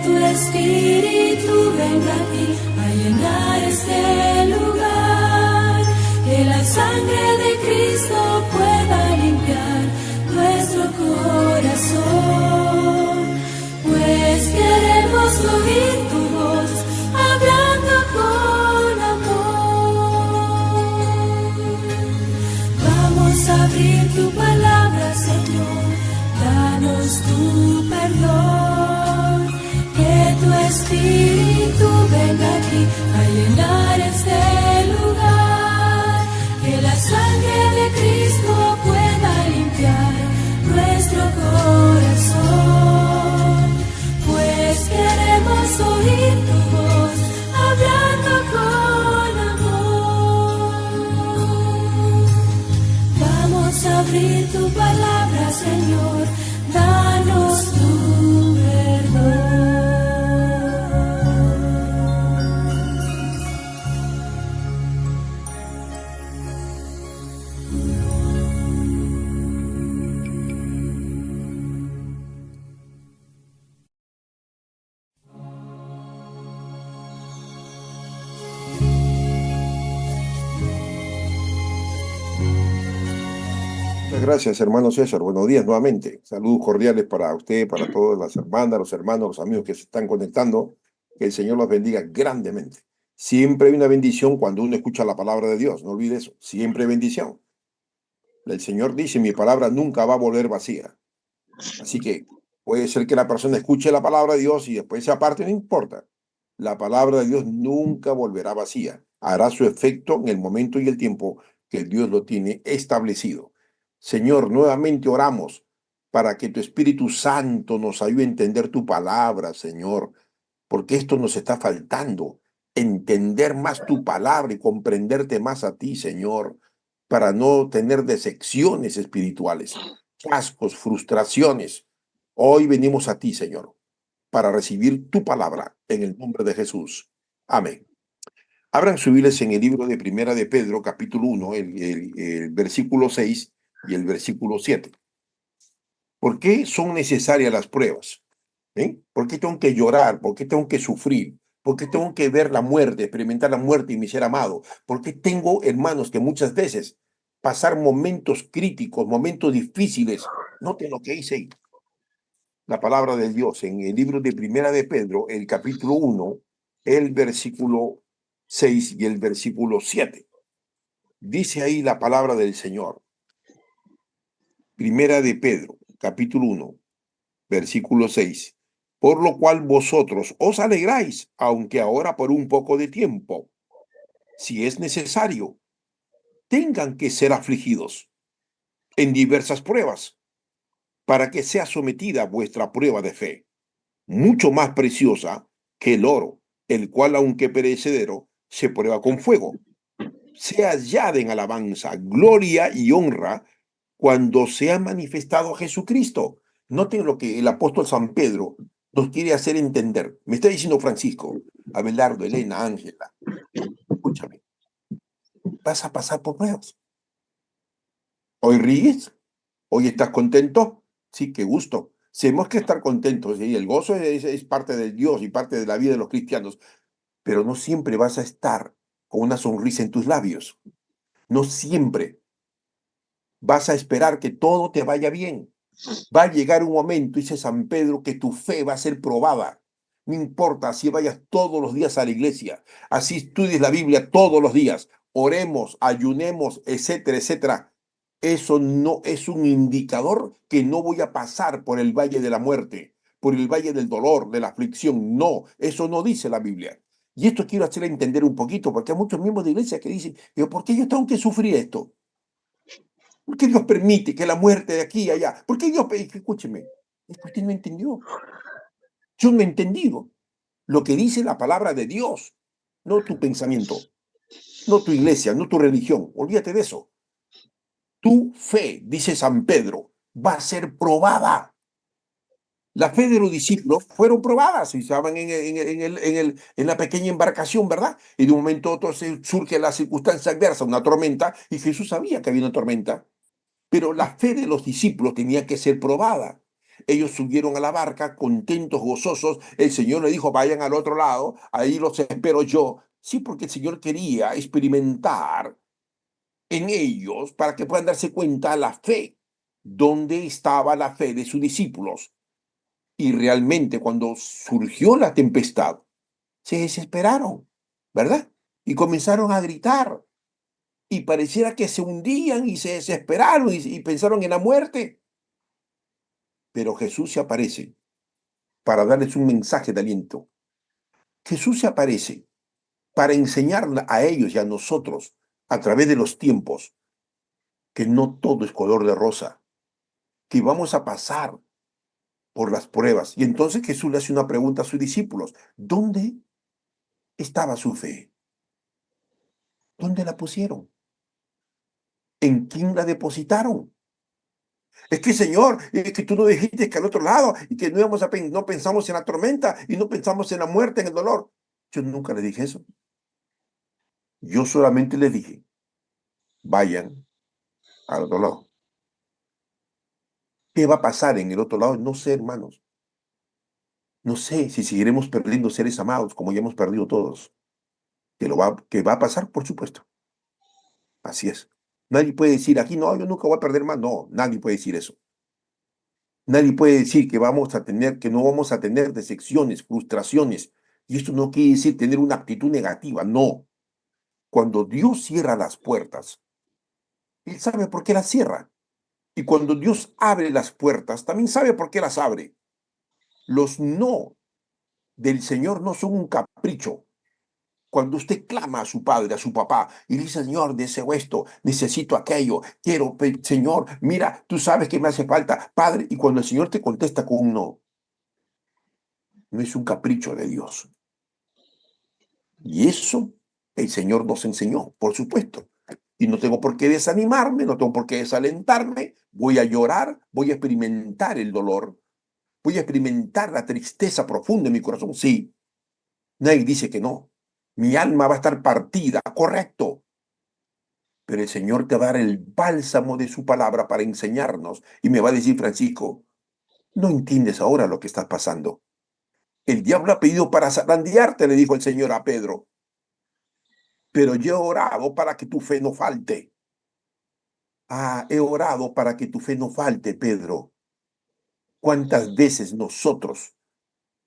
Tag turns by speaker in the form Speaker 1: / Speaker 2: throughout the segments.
Speaker 1: tu espíritu venga aquí a llenar este lugar, que la sangre de Cristo pueda limpiar nuestro corazón, pues queremos oír tu voz hablando con amor. Vamos a abrir tu palabra, Señor, danos tu perdón, que tu espíritu venga aquí a llenar este lugar, que la sangre de Cristo pueda limpiar nuestro corazón, pues queremos oír tu voz hablando con amor. Vamos a abrir tu palabra, Señor, danos tu perdón.
Speaker 2: Muchas gracias, hermano César. Buenos días nuevamente. Saludos cordiales para usted, para todas las hermanas, los hermanos, los amigos que se están conectando. Que el Señor los bendiga grandemente. Siempre hay una bendición cuando uno escucha la palabra de Dios. No olvide eso. Siempre hay bendición. El Señor dice, mi palabra nunca va a volver vacía. Así que puede ser que la persona escuche la palabra de Dios y después se aparte, no importa. La palabra de Dios nunca volverá vacía. Hará su efecto en el momento y el tiempo que Dios lo tiene establecido. Señor, nuevamente oramos para que tu Espíritu Santo nos ayude a entender tu palabra, Señor, porque esto nos está faltando, entender más tu palabra y comprenderte más a ti, Señor, para no tener decepciones espirituales, cascos, frustraciones. Hoy venimos a ti, Señor, para recibir tu palabra en el nombre de Jesús. Amén. Abran sus Biblias en el libro de Primera de Pedro, capítulo 1, el versículo 6 y el versículo 7. ¿Por qué son necesarias las pruebas? ¿Por qué tengo que llorar? ¿Por qué tengo que sufrir? ¿Por qué tengo que ver la muerte, experimentar la muerte y mi ser amado? ¿Por qué tengo, hermanos, que muchas veces pasar momentos críticos, momentos difíciles? Noten lo que dice ahí la palabra de Dios en el libro de Primera de Pedro, el capítulo 1, el versículo 6 y el versículo 7. Dice ahí la palabra del Señor. Primera de Pedro, capítulo 1, versículo 6. Por lo cual vosotros os alegráis, aunque ahora por un poco de tiempo, si es necesario, tengan que ser afligidos en diversas pruebas, para que sea sometida vuestra prueba de fe, mucho más preciosa que el oro, el cual, aunque perecedero, se prueba con fuego, sea hallada en alabanza, gloria y honra cuando sea manifestado Jesucristo. Noten lo que el apóstol San Pedro nos quiere hacer entender. Me está diciendo Francisco, Abelardo, Elena, Ángela, escúchame, vas a pasar por pruebas. ¿Hoy ríes? ¿Hoy estás contento? Sí, qué gusto. Tenemos que estar contentos, ¿sí? El gozo es parte de Dios y parte de la vida de los cristianos, pero no siempre vas a estar con una sonrisa en tus labios. No siempre vas a esperar que todo te vaya bien. Va a llegar un momento, dice San Pedro, que tu fe va a ser probada. No importa si vayas todos los días a la iglesia, así estudies la Biblia todos los días, oremos, ayunemos, etcétera, etcétera. Eso no es un indicador que no voy a pasar por el valle de la muerte, por el valle del dolor, de la aflicción. No, eso no dice la Biblia. Y esto quiero hacer entender un poquito, porque hay muchos miembros de iglesia que dicen, ¿por qué yo tengo que sufrir esto? ¿Por qué Dios permite que la muerte de aquí y allá? ¿Por qué Dios? Escúcheme, es que usted no entendió. Yo no he entendido lo que dice la palabra de Dios, no tu pensamiento, no tu iglesia, no tu religión. Olvídate de eso. Tu fe, dice San Pedro, va a ser probada. La fe de los discípulos fueron probadas y estaban en la pequeña embarcación, ¿verdad? Y de un momento a otro surge la circunstancia adversa, una tormenta, y Jesús sabía que había una tormenta. Pero la fe de los discípulos tenía que ser probada. ellos subieron a la barca, contentos, gozosos. El Señor le dijo, vayan al otro lado, ahí los espero yo. Sí, porque el Señor quería experimentar en ellos para que puedan darse cuenta la fe, dónde estaba la fe de sus discípulos. Y realmente cuando surgió la tempestad, se desesperaron, ¿verdad? Y comenzaron a gritar y pareciera que se hundían y se desesperaron y pensaron en la muerte. Pero Jesús se aparece para darles un mensaje de aliento. Jesús se aparece para enseñar a ellos y a nosotros a través de los tiempos que no todo es color de rosa, que vamos a pasar por las pruebas. Y entonces Jesús le hace una pregunta a sus discípulos. ¿Dónde estaba su fe? ¿Dónde la pusieron? ¿En quién la depositaron? Es que, Señor, es que tú no dijiste que al otro lado y que no, no pensamos en la tormenta y no pensamos en la muerte, en el dolor. Yo nunca le dije eso. Yo solamente le dije, vayan al otro lado. ¿Qué va a pasar en el otro lado? No sé, hermanos. No sé si seguiremos perdiendo seres amados como ya hemos perdido todos. Que va a pasar, por supuesto. Así es. Nadie puede decir aquí, no, yo nunca voy a perder más. No, nadie puede decir eso. Nadie puede decir que que no vamos a tener decepciones, frustraciones. Y esto no quiere decir tener una actitud negativa, no. Cuando Dios cierra las puertas, Él sabe por qué las cierra. Y cuando Dios abre las puertas, también sabe por qué las abre. Los no del Señor no son un capricho. Cuando usted clama a su padre, a su papá, y dice, Señor, deseo esto, necesito aquello, quiero, Señor, mira, tú sabes que me hace falta, Padre, y cuando el Señor te contesta con un no, no es un capricho de Dios. Y eso el Señor nos enseñó, por supuesto. Y no tengo por qué desanimarme, no tengo por qué desalentarme, voy a llorar, voy a experimentar el dolor, voy a experimentar la tristeza profunda en mi corazón, sí. Nadie dice que no. Mi alma va a estar partida, correcto. Pero el Señor te va a dar el bálsamo de su palabra para enseñarnos y me va a decir, Francisco, no entiendes ahora lo que estás pasando. El diablo ha pedido para zarandearte, le dijo el Señor a Pedro, pero yo he orado para que tu fe no falte. Ah, he orado para que tu fe no falte, Pedro. ¿Cuántas veces nosotros,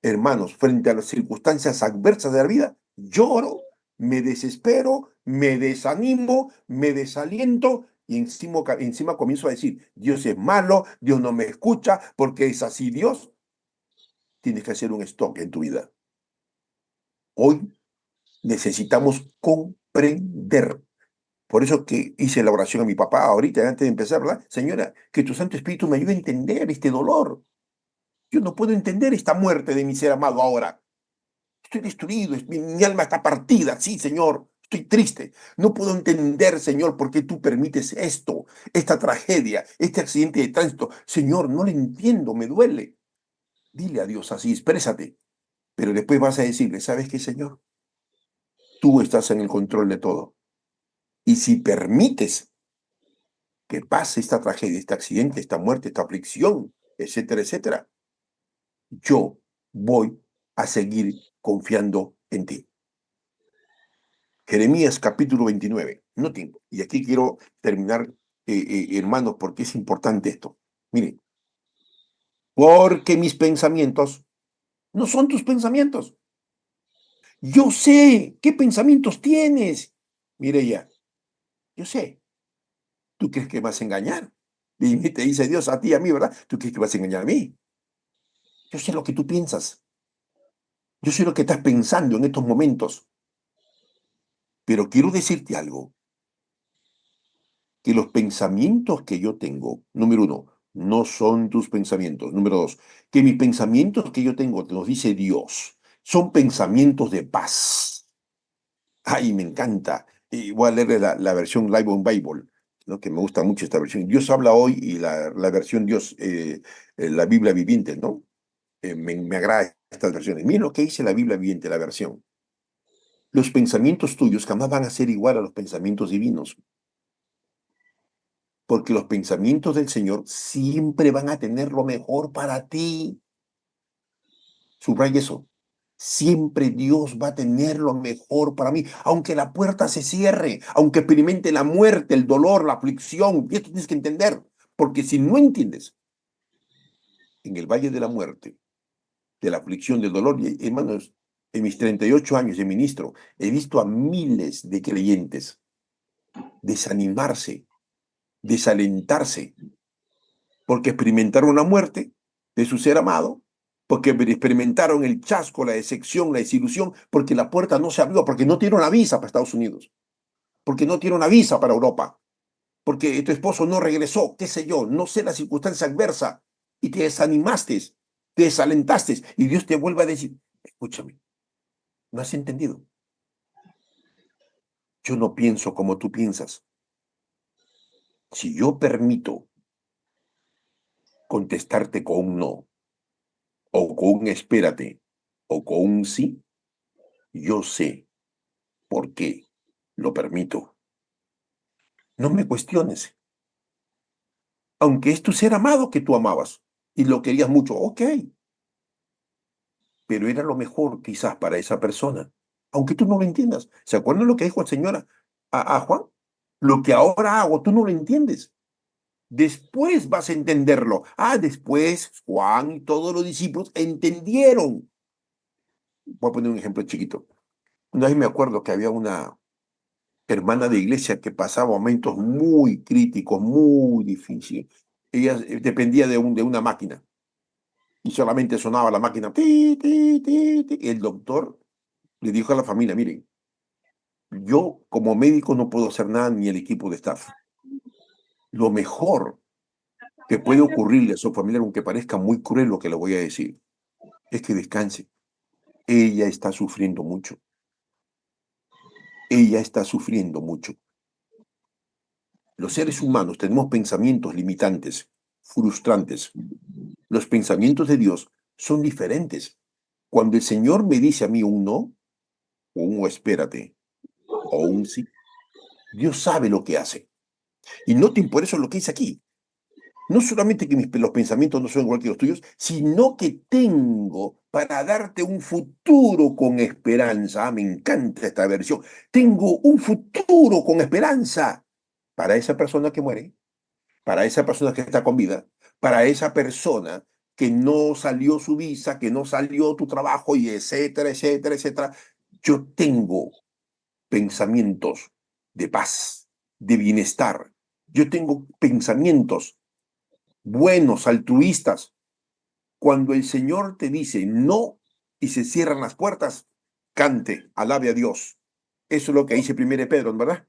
Speaker 2: hermanos, frente a las circunstancias adversas de la vida, lloro, me desespero, me desanimo, me desaliento y encima comienzo a decir, Dios es malo, Dios no me escucha, porque es así Dios? Tienes que hacer un stop en tu vida. Hoy necesitamos comprender. Por eso que hice la oración a mi papá ahorita, antes de empezar, ¿verdad? Señora, que tu Santo Espíritu me ayude a entender este dolor. Yo no puedo entender esta muerte de mi ser amado ahora. Estoy destruido, mi alma está partida. Sí, Señor, estoy triste. No puedo entender, Señor, por qué tú permites esto, esta tragedia, este accidente de tránsito. Señor, no lo entiendo, me duele. Dile a Dios así, exprésate. Pero después vas a decirle, ¿sabes qué, Señor? Tú estás en el control de todo. Y si permites que pase esta tragedia, este accidente, esta muerte, esta aflicción, etcétera, etcétera, yo voy a seguir confiando en ti. Jeremías capítulo 29. No tiempo. Y aquí quiero terminar, hermanos, porque es importante esto. Miren, porque mis pensamientos no son tus pensamientos. Yo sé qué pensamientos tienes. Mire ya, yo sé. ¿Tú crees que vas a engañar? Y te dice Dios a ti y a mí, ¿verdad? ¿Tú crees que vas a engañar a mí? Yo sé lo que tú piensas. Yo sé lo que estás pensando en estos momentos. Pero quiero decirte algo, que los pensamientos que yo tengo, número uno, no son tus pensamientos. Número dos, que mis pensamientos que yo tengo, nos dice Dios, son pensamientos de paz. Ay, me encanta. Y voy a leer la versión Live on Bible, ¿no? Que me gusta mucho esta versión. Dios habla hoy y la versión Dios, la Biblia viviente, ¿no? Me agrada estas versiones. Miren lo que dice la Biblia viviente, la versión. Los pensamientos tuyos jamás van a ser igual a los pensamientos divinos, Porque los pensamientos del Señor siempre van a tener lo mejor para ti. Subraya eso. Siempre Dios va a tener lo mejor para mí, aunque la puerta se cierre, aunque experimente la muerte, el dolor, la aflicción. Y esto tienes que entender, porque si no entiendes, en el valle de la muerte, de la aflicción, del dolor, y, hermanos, en mis 38 años de ministro, he visto a miles de creyentes desanimarse, desalentarse, porque experimentaron la muerte de su ser amado, porque experimentaron el chasco, la decepción, la desilusión, porque la puerta no se abrió, porque no tiene una visa para Estados Unidos, porque no tiene una visa para Europa, porque tu esposo no regresó, qué sé yo, no sé la circunstancia adversa, y te desanimaste, te desalentaste, y Dios te vuelve a decir, escúchame, no has entendido, yo no pienso como tú piensas. Si yo permito contestarte con un no, o con un espérate, o con un sí, yo sé por qué lo permito. No me cuestiones. Aunque es tu ser amado que tú amabas y lo querías mucho, ok, pero era lo mejor quizás para esa persona, aunque tú no lo entiendas. ¿Se acuerdan lo que dijo el Señor a Juan? Lo que ahora hago, tú no lo entiendes. Después vas a entenderlo. Después Juan y todos los discípulos entendieron. Voy a poner un ejemplo chiquito. Una vez me acuerdo que había una hermana de iglesia que pasaba momentos muy críticos, muy difíciles. Ella dependía de una máquina y solamente sonaba la máquina. Ti, ti, ti, ti. El doctor le dijo a la familia, miren, yo como médico no puedo hacer nada ni el equipo de staff. Lo mejor que puede ocurrirle a su familiar, aunque parezca muy cruel lo que le voy a decir, es que descanse. Ella está sufriendo mucho. Ella está sufriendo mucho. Los seres humanos tenemos pensamientos limitantes, frustrantes. Los pensamientos de Dios son diferentes. Cuando el Señor me dice a mí un no, o un espérate, o un sí, Dios sabe lo que hace. Y noten por eso lo que dice aquí. No solamente que los pensamientos no son igual que los tuyos, sino que tengo para darte un futuro con esperanza. Me encanta esta versión. Tengo un futuro con esperanza para esa persona que muere, para esa persona que está con vida, para esa persona que no salió su visa, que no salió tu trabajo y etcétera, etcétera, etcétera. Yo tengo pensamientos de paz, de bienestar. Yo tengo pensamientos buenos, altruistas. Cuando el Señor te dice no y se cierran las puertas, cante, alabe a Dios. Eso es lo que dice 1 Pedro, ¿verdad?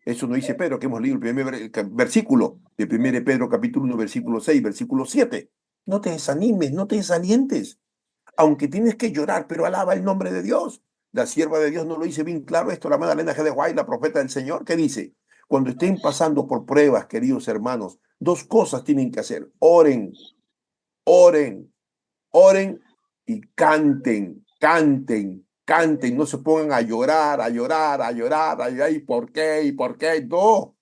Speaker 2: Eso no dice Pedro, que hemos leído el primer versículo de 1 Pedro capítulo 1, versículo 6, versículo 7. No te desanimes, no te desalientes. Aunque tienes que llorar, pero alaba el nombre de Dios. La sierva de Dios no lo dice bien claro esto, la Magdalena G. de Guay, la profeta del Señor, que dice, cuando estén pasando por pruebas, queridos hermanos, dos cosas tienen que hacer. Oren, oren, oren y canten, canten, canten. No se pongan a llorar, a llorar, a llorar, a llorar. ¿Y por qué? ¿Y por qué? No.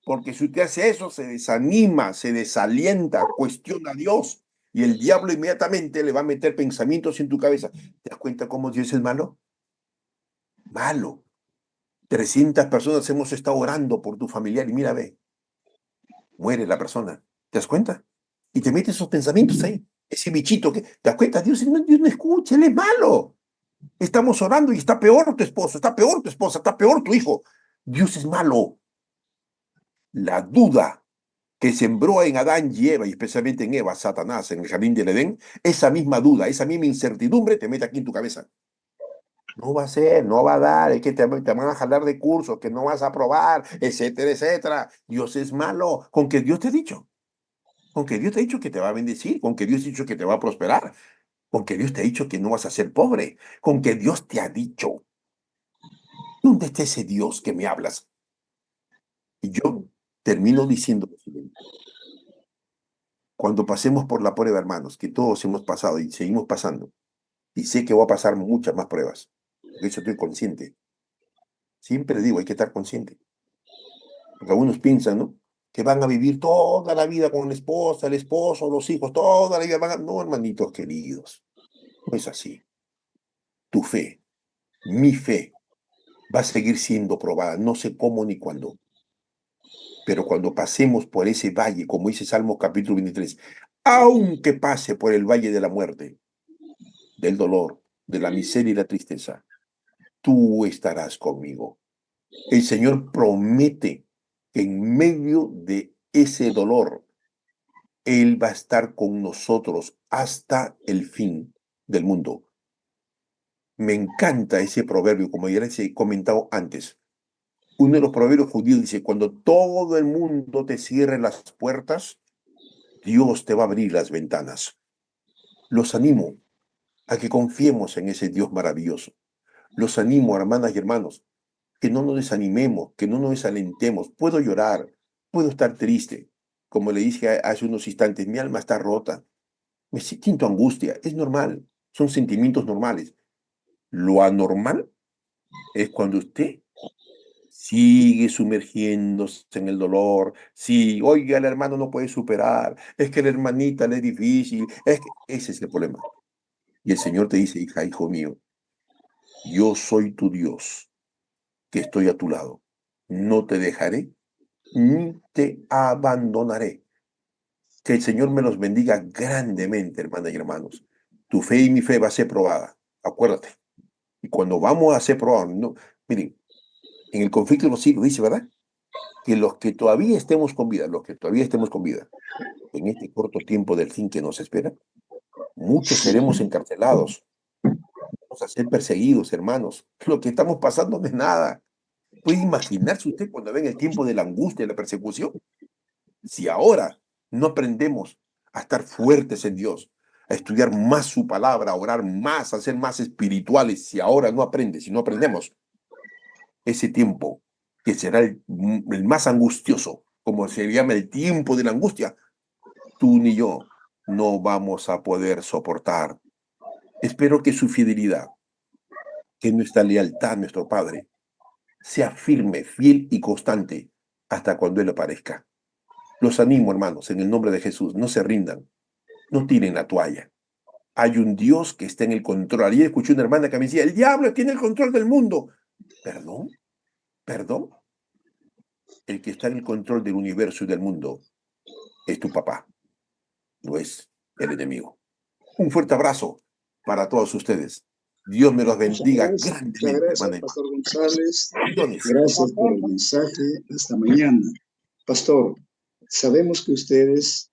Speaker 2: Porque si usted hace eso, se desanima, se desalienta, cuestiona a Dios. Y el diablo inmediatamente le va a meter pensamientos en tu cabeza. ¿Te das cuenta cómo Dios es malo? Malo. 300 personas hemos estado orando por tu familiar y mira, ve, muere la persona. ¿Te das cuenta? Y te metes esos pensamientos ahí. Ese bichito que, ¿te das cuenta? Dios no escucha, él es malo. Estamos orando y está peor tu esposo, está peor tu esposa, está peor tu hijo. Dios es malo. La duda que sembró en Adán y Eva, y especialmente en Eva, Satanás, en el jardín del Edén, esa misma duda, esa misma incertidumbre te mete aquí en tu cabeza. No va a ser, no va a dar, es que te van a jalar de cursos, que no vas a aprobar, etcétera, etcétera. Dios es malo. Con que Dios te ha dicho, con que Dios te ha dicho que te va a bendecir, con que Dios te ha dicho que te va a prosperar, con que Dios te ha dicho que no vas a ser pobre, con que Dios te ha dicho. ¿Dónde está ese Dios que me hablas? Y yo termino diciendo lo siguiente. Cuando pasemos por la prueba, hermanos, que todos hemos pasado y seguimos pasando, y sé que voy a pasar muchas más pruebas, de eso estoy consciente. Siempre digo, hay que estar consciente. Porque algunos piensan, ¿no? que van a vivir toda la vida con la esposa, el esposo, los hijos, toda la vida van a... No, hermanitos queridos, no es así. Tu fe, mi fe, va a seguir siendo probada, no sé cómo ni cuándo. Pero cuando pasemos por ese valle, como dice Salmos capítulo 23, aunque pase por el valle de la muerte, del dolor, de la miseria y la tristeza, tú estarás conmigo. El Señor promete que en medio de ese dolor, Él va a estar con nosotros hasta el fin del mundo. Me encanta ese proverbio, como ya les he comentado antes. Uno de los proverbios judíos dice, cuando todo el mundo te cierre las puertas, Dios te va a abrir las ventanas. Los animo a que confiemos en ese Dios maravilloso. Los animo, hermanas y hermanos, que no nos desanimemos, que no nos desalentemos. Puedo llorar, puedo estar triste. Como le dije hace unos instantes, mi alma está rota. Me siento angustia, es normal, son sentimientos normales. Lo anormal es cuando usted sigue sumergiéndose en el dolor. Sí, oiga, el hermano no puede superar, es que la hermanita le es difícil, es que ese es el problema. Y el Señor te dice, hija, hijo mío, yo soy tu Dios, que estoy a tu lado. No te dejaré ni te abandonaré. Que el Señor me los bendiga grandemente, hermanas y hermanos. Tu fe y mi fe va a ser probada, acuérdate. Y cuando vamos a ser probados, no, miren, en el conflicto de los siglos dice, ¿verdad? Que los que todavía estemos con vida, en este corto tiempo del fin que nos espera, muchos seremos encarcelados, vamos a ser perseguidos, hermanos. Lo que estamos pasando no es nada. ¿Puede imaginarse usted cuando venga el tiempo de la angustia y la persecución? Si ahora no aprendemos a estar fuertes en Dios, a estudiar más su palabra, a orar más, a ser más espirituales, si ahora no aprendes, si no aprendemos, ese tiempo que será el más angustioso, como se llama el tiempo de la angustia, tú ni yo no vamos a poder soportar. Espero que su fidelidad, que nuestra lealtad a nuestro Padre, sea firme, fiel y constante hasta cuando Él aparezca. Los animo, hermanos, en el nombre de Jesús, no se rindan, no tiren la toalla. Hay un Dios que está en el control. Ayer escuché una hermana que me decía, el diablo tiene el control del mundo. ¿Perdón? ¿Perdón? El que está en el control del universo y del mundo es tu papá, no es el enemigo. Un fuerte abrazo para todos ustedes. Dios me los bendiga grandemente.
Speaker 3: Muchas gracias, Pastor González. Gracias por el mensaje. Hasta mañana. Pastor, sabemos que ustedes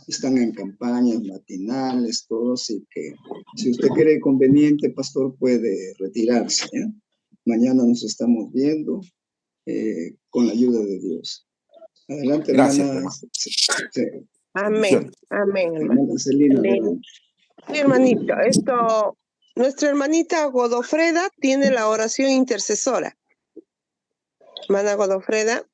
Speaker 3: están en campañas matinales, todos, y que si usted cree conveniente, Pastor, puede retirarse. Mañana nos estamos viendo con la ayuda de Dios. Adelante,
Speaker 2: gracias,
Speaker 3: hermana.
Speaker 4: Amén, amén, hermano.
Speaker 3: Hermana Celina, adelante.
Speaker 4: Sí, hermanito, nuestra hermanita Godofreda tiene la oración intercesora. Hermana Godofreda.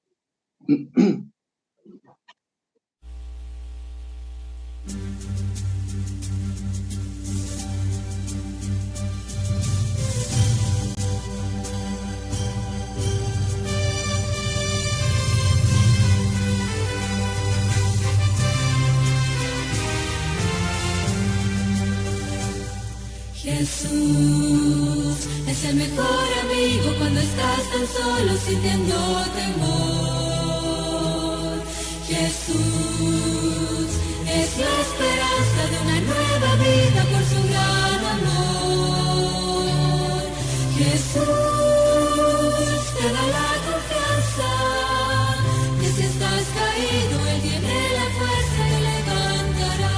Speaker 1: Jesús es el mejor amigo cuando estás tan solo sintiendo temor. Jesús es la esperanza de una nueva vida por su gran amor. Jesús te da la confianza que si estás caído, Él tiene la fuerza y levantará.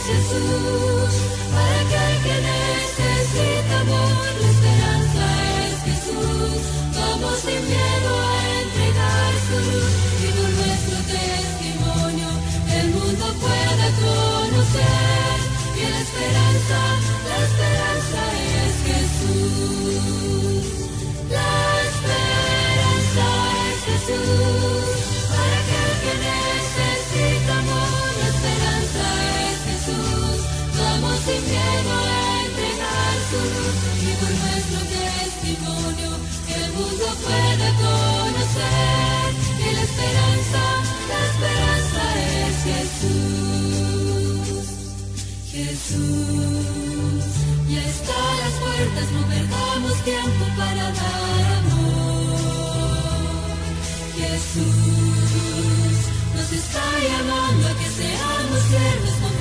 Speaker 1: Jesús, para aquel que necesita amor, la esperanza es Jesús. Vamos sin miedo a entregar su luz y por nuestro testimonio el mundo pueda conocer que la esperanza ser, y la esperanza es Jesús. Jesús, ya está a las puertas, no perdamos tiempo para dar amor. Jesús nos está llamando a que seamos siervos.